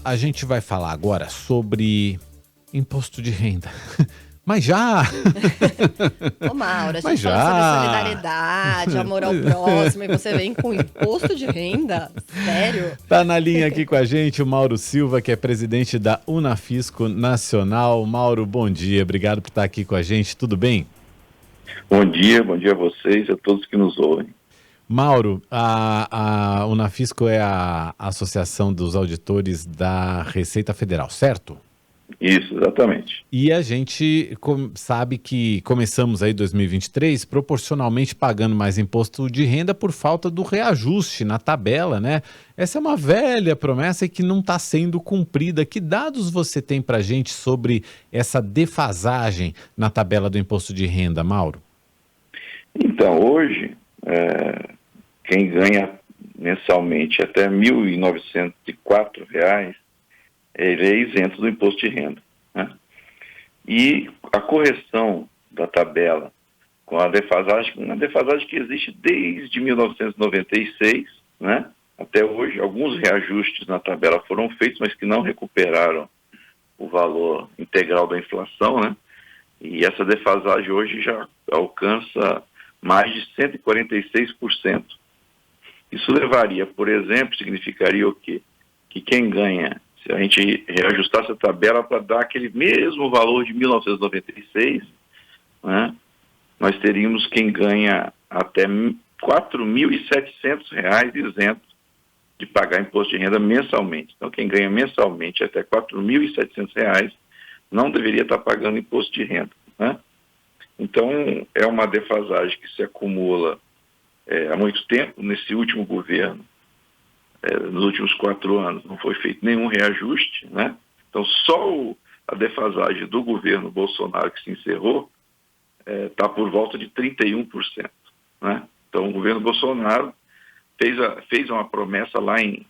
a gente vai falar agora sobre imposto de renda. Mas já! Ô, Mauro, a Mas gente falando sobre já! solidariedade, amor ao próximo, e você vem com imposto de renda? Sério? Tá na linha aqui com a gente o Mauro Silva, que é presidente da Unafisco Nacional. Mauro, bom dia. Obrigado por estar aqui com a gente. Tudo bem? Bom dia a vocês e a todos que nos ouvem. Mauro, a Unafisco é a Associação dos Auditores da Receita Federal, certo? Isso, exatamente. E a gente sabe que começamos aí 2023 proporcionalmente pagando mais imposto de renda por falta do reajuste na tabela, né? Essa é uma velha promessa que não está sendo cumprida. Que dados você tem para a gente sobre essa defasagem na tabela do imposto de renda, Mauro? Então, hoje, quem ganha mensalmente até R$ 1.904, ele é isento do imposto de renda, né? E a correção da tabela com a defasagem, uma defasagem que existe desde 1996, né? Até hoje, alguns reajustes na tabela foram feitos, mas que não recuperaram o valor integral da inflação, né? E essa defasagem hoje já alcança mais de 146%. Isso levaria, por exemplo, significaria o quê? Que quem ganha, se a gente reajustasse a tabela para dar aquele mesmo valor de 1996, né, nós teríamos quem ganha até R$ 4.700 isento de pagar imposto de renda mensalmente. Então, quem ganha mensalmente até R$ 4.700 não deveria estar pagando imposto de renda, né? Então, é uma defasagem que se acumula há muito tempo. Nesse último governo, nos últimos 4 anos, não foi feito nenhum reajuste, né? Então, só a defasagem do governo Bolsonaro, que se encerrou, está por volta de 31%, né? Então, o governo Bolsonaro fez uma promessa lá em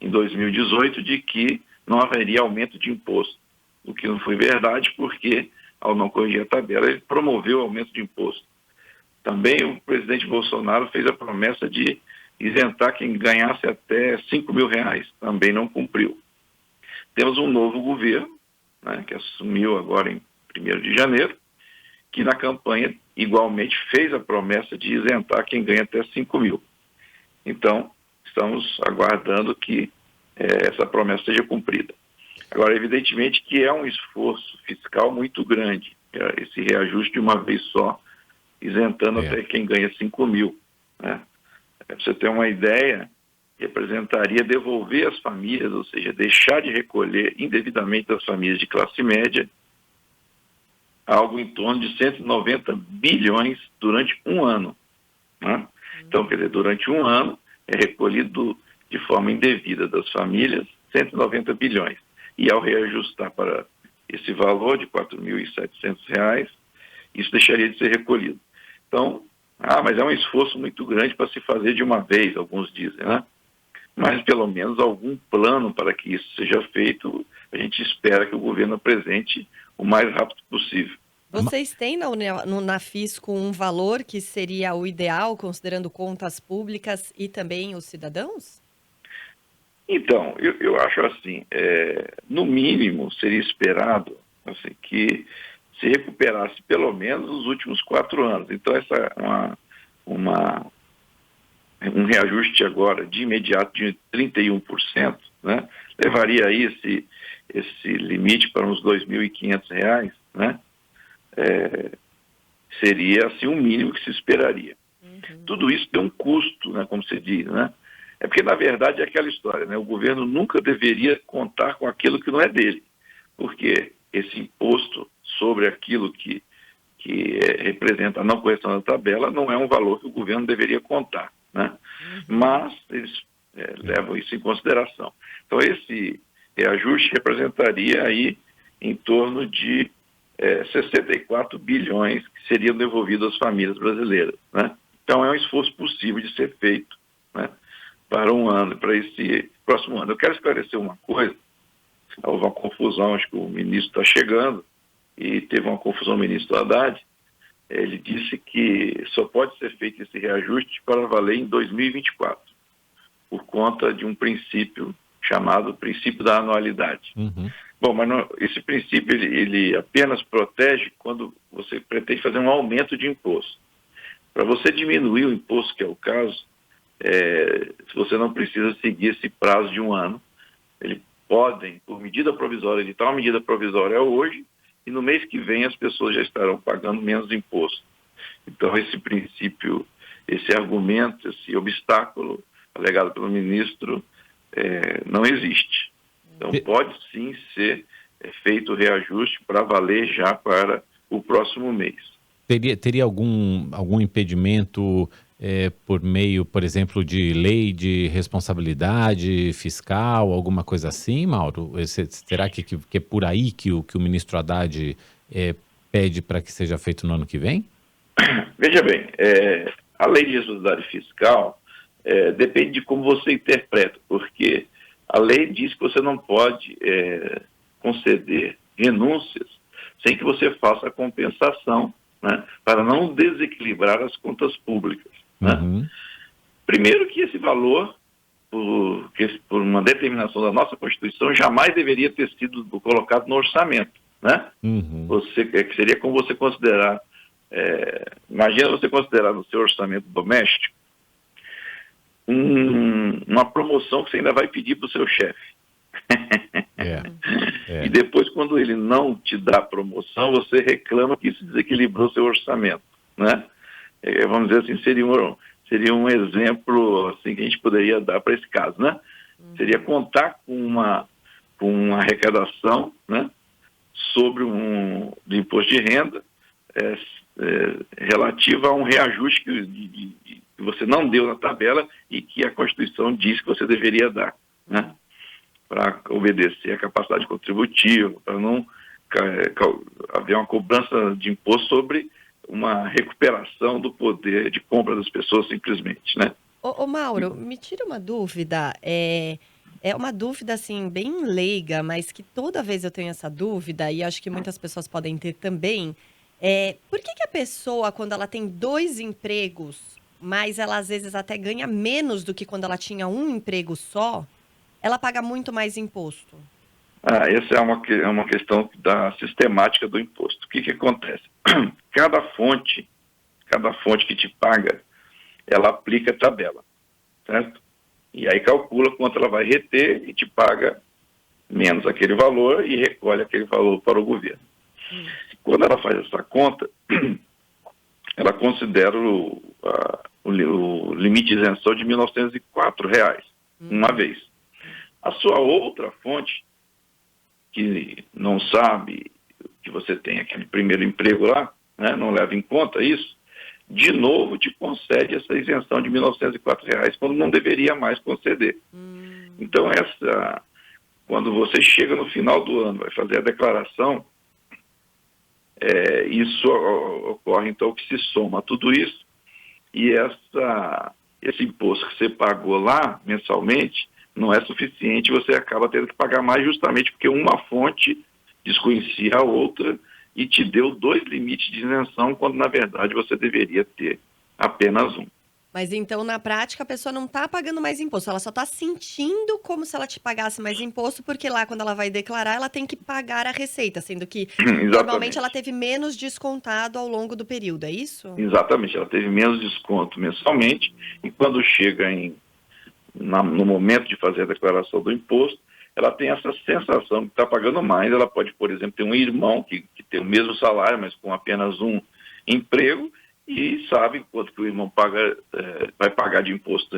2018 de que não haveria aumento de imposto, o que não foi verdade, porque, ao não corrigir a tabela, ele promoveu o aumento de imposto. Também o presidente Bolsonaro fez a promessa de isentar quem ganhasse até R$ 5.000, também não cumpriu. Temos um novo governo, né, que assumiu agora em 1º de janeiro, que na campanha igualmente fez a promessa de isentar quem ganha até 5 mil. Então, estamos aguardando que essa promessa seja cumprida. Agora, evidentemente que é um esforço fiscal muito grande, esse reajuste de uma vez só, isentando até quem ganha 5 mil, né? Para você ter uma ideia, representaria devolver às famílias, ou seja, deixar de recolher indevidamente das famílias de classe média, algo em torno de 190 bilhões durante um ano, né? Então, quer dizer, durante um ano é recolhido de forma indevida das famílias 190 bilhões. E ao reajustar para esse valor de R$ 4.700, isso deixaria de ser recolhido. Então, mas é um esforço muito grande para se fazer de uma vez, alguns dizem, né? Mas pelo menos algum plano para que isso seja feito, a gente espera que o governo apresente o mais rápido possível. Vocês têm na Unafisco um valor que seria o ideal, considerando contas públicas e também os cidadãos? Então, eu acho assim, no mínimo seria esperado assim, que se recuperasse pelo menos os últimos 4 anos. Então, essa é um reajuste agora de imediato de 31%, né? Levaria aí esse limite para uns R$ 2.500, né? Seria assim o mínimo que se esperaria. Tudo isso tem um custo, né, como se diz, né? É porque, na verdade, é aquela história, né? O governo nunca deveria contar com aquilo que não é dele, porque esse imposto sobre aquilo que representa a não correção da tabela não é um valor que o governo deveria contar, né? Mas eles levam isso em consideração. Então, esse reajuste representaria aí em torno de 64 bilhões que seriam devolvidos às famílias brasileiras, né? Então, é um esforço possível de ser feito, né, para um ano, para esse próximo ano. Eu quero esclarecer uma coisa. Houve uma confusão, acho que o ministro está chegando, e teve uma confusão o ministro Haddad. Ele disse que só pode ser feito esse reajuste para valer em 2024, por conta de um princípio chamado princípio da anualidade. Uhum. Bom, mas esse princípio ele apenas protege quando você pretende fazer um aumento de imposto. Para você diminuir o imposto, que é o caso, você não precisa seguir esse prazo de um ano. Eles podem, por medida provisória, editar uma medida provisória hoje, e no mês que vem as pessoas já estarão pagando menos imposto. Então, esse princípio, esse argumento, esse obstáculo alegado pelo ministro não existe. Então, pode sim ser feito o reajuste para valer já para o próximo mês. Teria algum impedimento por meio, por exemplo, de lei de responsabilidade fiscal, alguma coisa assim, Mauro? Será que é por aí que o ministro Haddad pede para que seja feito no ano que vem? Veja bem, a lei de responsabilidade fiscal depende de como você interpreta, porque a lei diz que você não pode conceder renúncias sem que você faça a compensação, né, para não desequilibrar as contas públicas. Né? Uhum. Primeiro que esse valor, por uma determinação da nossa Constituição, jamais deveria ter sido colocado no orçamento. Né? Uhum. Seria como você considerar, imagina você considerar no seu orçamento doméstico uma promoção que você ainda vai pedir para o seu chefe. E depois, quando ele não te dá promoção, você reclama que isso desequilibrou seu orçamento. Né? Vamos dizer assim, seria um exemplo assim, que a gente poderia dar para esse caso. Né? Seria contar com uma arrecadação, né, sobre do imposto de renda relativa a um reajuste que você não deu na tabela e que a Constituição diz que você deveria dar, né? Para obedecer a capacidade contributiva, para não haver uma cobrança de imposto sobre uma recuperação do poder de compra das pessoas simplesmente, né? Ô Mauro, me tira uma dúvida, é uma dúvida assim bem leiga, mas que toda vez eu tenho essa dúvida e acho que muitas pessoas podem ter também. Por que a pessoa, quando ela tem 2 empregos, mas ela às vezes até ganha menos do que quando ela tinha um emprego só, ela paga muito mais imposto? Essa é uma questão da sistemática do imposto. O que acontece? Cada fonte que te paga, ela aplica a tabela, certo? E aí calcula quanto ela vai reter e te paga menos aquele valor e recolhe aquele valor para o governo. Quando ela faz essa conta, ela considera o limite de isenção de R$ 1.904, uma vez. A sua outra fonte, que não sabe que você tem aquele primeiro emprego lá, né, não leva em conta isso, de novo te concede essa isenção de R$ 1.904, quando não deveria mais conceder. Então, quando você chega no final do ano, vai fazer a declaração, isso ocorre, então, que se soma tudo isso, e esse imposto que você pagou lá, mensalmente, não é suficiente, você acaba tendo que pagar mais justamente porque uma fonte desconhecia a outra e te deu 2 limites de isenção, quando, na verdade, você deveria ter apenas um. Mas então, na prática, a pessoa não está pagando mais imposto, ela só está sentindo como se ela te pagasse mais imposto, porque lá, quando ela vai declarar, ela tem que pagar a receita, sendo que normalmente ela teve menos descontado ao longo do período, é isso? Exatamente, ela teve menos desconto mensalmente, e quando chega no momento de fazer a declaração do imposto, ela tem essa sensação que está pagando mais. Ela pode, por exemplo, ter um irmão que tem o mesmo salário, mas com apenas um emprego, e sabe quanto que o irmão vai pagar de imposto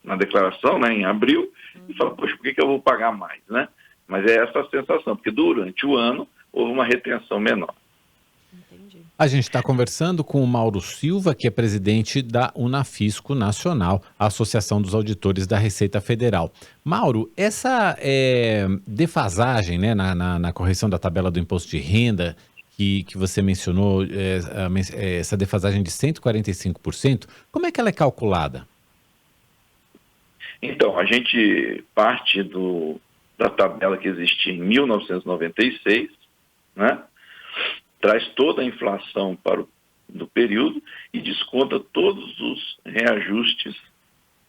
na declaração, né, em abril, e fala, poxa, por que eu vou pagar mais, né? Mas é essa a sensação, porque durante o ano houve uma retenção menor. Entendi. A gente está conversando com o Mauro Silva, que é presidente da Unafisco Nacional, a Associação dos Auditores da Receita Federal. Mauro, essa defasagem, né, na correção da tabela do imposto de renda, que você mencionou, essa defasagem de 145%, como é que ela é calculada? Então, a gente parte da tabela que existia em 1996, né? Traz toda a inflação do período e desconta todos os reajustes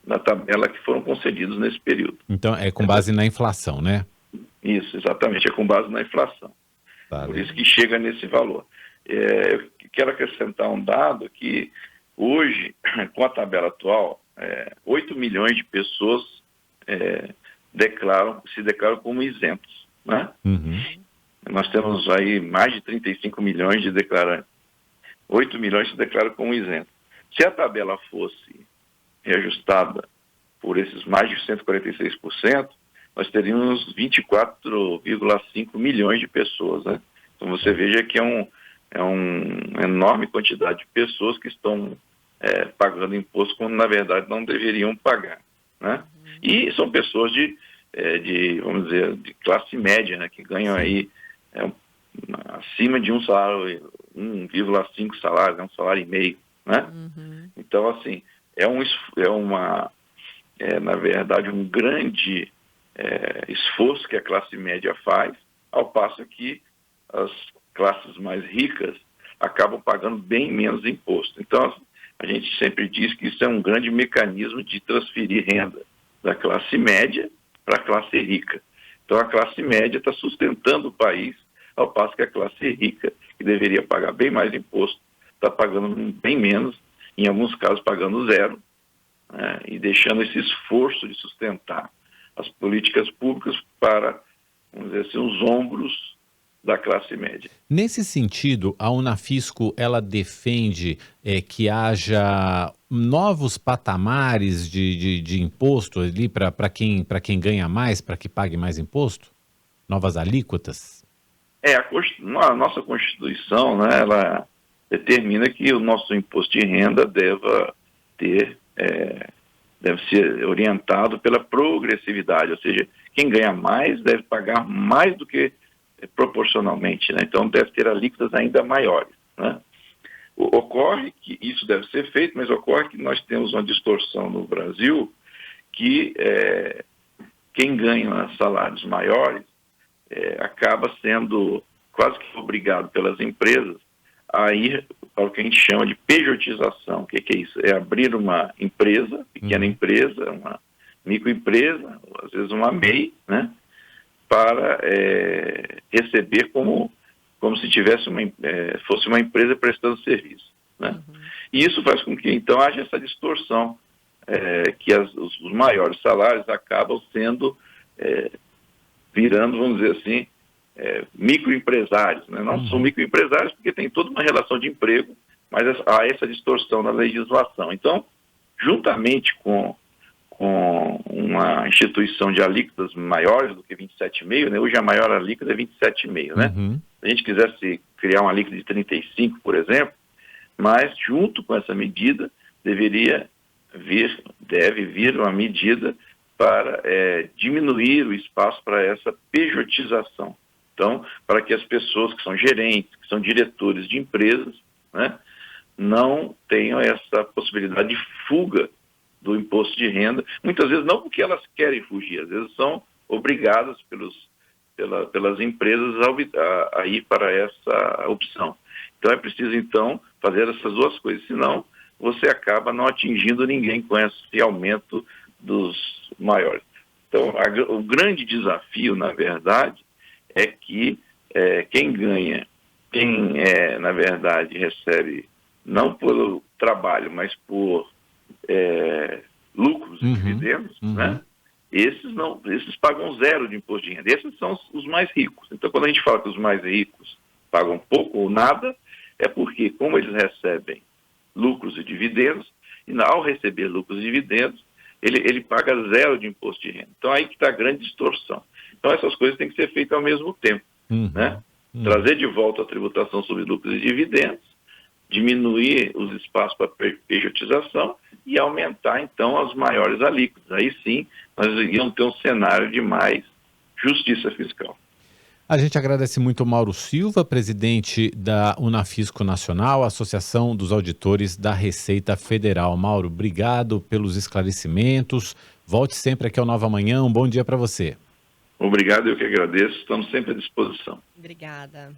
na tabela que foram concedidos nesse período. Então, é com base na inflação, né? Isso, exatamente, é com base na inflação. Tá, Por isso que chega nesse valor. Eu quero acrescentar um dado que hoje, com a tabela atual, 8 milhões de pessoas se declaram como isentos, né? Uhum. Nós temos aí mais de 35 milhões de declarantes. 8 milhões se declaram como isentos. Se a tabela fosse reajustada por esses mais de 146%, nós teríamos 24,5 milhões de pessoas, né? Então você veja que é uma enorme quantidade de pessoas que estão pagando imposto quando na verdade não deveriam pagar, né? E são pessoas vamos dizer, de classe média, né? Que ganham aí acima de um salário, 1,5 salário, um salário e meio, né? Então, assim, na verdade, um grande esforço que a classe média faz, ao passo que as classes mais ricas acabam pagando bem menos imposto. Então, a gente sempre diz que isso é um grande mecanismo de transferir renda da classe média para a classe rica. Então, a classe média está sustentando o país, ao passo que a classe rica, que deveria pagar bem mais imposto, está pagando bem menos, em alguns casos pagando zero, né, e deixando esse esforço de sustentar as políticas públicas para, vamos dizer assim, os ombros da classe média. Nesse sentido, a Unafisco ela defende que haja novos patamares de imposto ali para quem ganha mais, para que pague mais imposto? Novas alíquotas? A nossa Constituição, né, ela determina que o nosso imposto de renda deve ser orientado pela progressividade, ou seja, quem ganha mais deve pagar mais do que proporcionalmente, né? Então deve ter alíquotas ainda maiores, né? Ocorre que isso deve ser feito, mas ocorre que nós temos uma distorção no Brasil que quem ganha salários maiores acaba sendo quase que obrigado pelas empresas a ir para o que a gente chama de pejotização. O que é isso? É abrir uma empresa, pequena empresa, uma microempresa, às vezes uma MEI, né? Para receber como se fosse uma empresa prestando serviço, né? E isso faz com que, então, haja essa distorção, que os maiores salários acabam virando, vamos dizer assim, microempresários, né? Não são microempresários porque tem toda uma relação de emprego, mas há essa distorção na legislação. Então, juntamente com uma instituição de alíquotas maiores do que 27,5, né? Hoje a maior alíquota é 27,5, né? Se a gente quisesse criar uma alíquota de 35, por exemplo, mas junto com essa medida deve vir uma medida para diminuir o espaço para essa pejotização. Então, para que as pessoas que são gerentes, que são diretores de empresas, né, não tenham essa possibilidade de fuga do imposto de renda, muitas vezes não porque elas querem fugir, às vezes são obrigadas pelas empresas a ir para essa opção. Então é preciso, então, fazer essas duas coisas, senão você acaba não atingindo ninguém com esse aumento dos maiores. Então, o grande desafio, na verdade, é que na verdade, recebe não pelo trabalho, mas por lucros e dividendos, né? Esses pagam zero de imposto de renda. Esses são os mais ricos. Então, quando a gente fala que os mais ricos pagam pouco ou nada, é porque, como eles recebem lucros e dividendos, e ao receber lucros e dividendos, ele paga zero de imposto de renda. Então, aí que está a grande distorção. Então, essas coisas têm que ser feitas ao mesmo tempo, né? Trazer de volta a tributação sobre lucros e dividendos, diminuir os espaços para pejotização e aumentar, então, as maiores alíquotas. Aí sim, nós iríamos ter um cenário de mais justiça fiscal. A gente agradece muito ao Mauro Silva, presidente da Unafisco Nacional, Associação dos Auditores da Receita Federal. Mauro, obrigado pelos esclarecimentos. Volte sempre aqui ao Nova Manhã. Um bom dia para você. Obrigado, eu que agradeço. Estamos sempre à disposição. Obrigada.